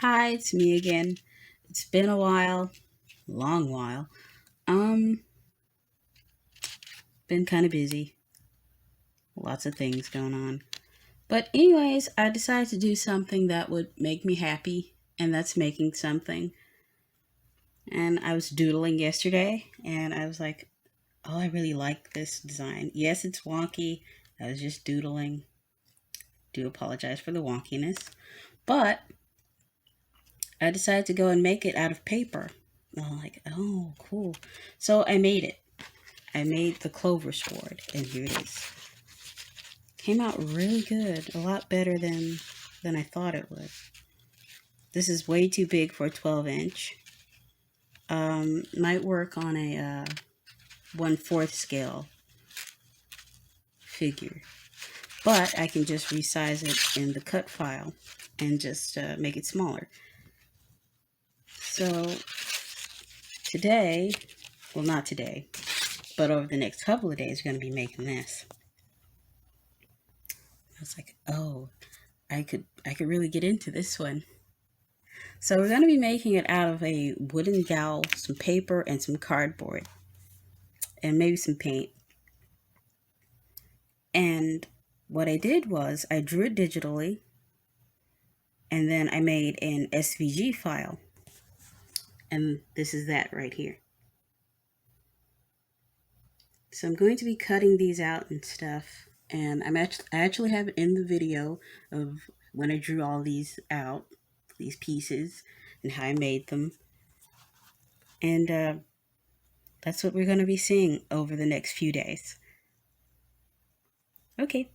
Hi, it's me again. It's been a while, long while. Um, been kind of busy. Lots of things going on. But anyways, I decided to do something that would make me happy, and that's making something. And I was doodling yesterday, and I was like, "Oh, I really like this design. Yes, it's wonky. I was just doodling. Do apologize for the wonkiness, but I decided to go and make it out of paper. And I'm like, oh, cool. So I made it. I made the clover sword, and here it is. Came out really good, a lot better than I thought it would. This is way too big for a 12-inch. Might work on a 1/4 scale figure, but I can just resize it in the cut file and just make it smaller. So today, well, not today, but over the next couple of days, we're going to be making this. I was like, oh, I could really get into this one. So we're going to be making it out of a wooden dowel, some paper, and some cardboard, and maybe some paint. And what I did was I drew it digitally, and then I made an SVG file. And this is that right here. So I'm going to be cutting these out and stuff. And I actually have it in the video of when I drew all these out, these pieces, and how I made them. And that's what we're going to be seeing over the next few days. Okay.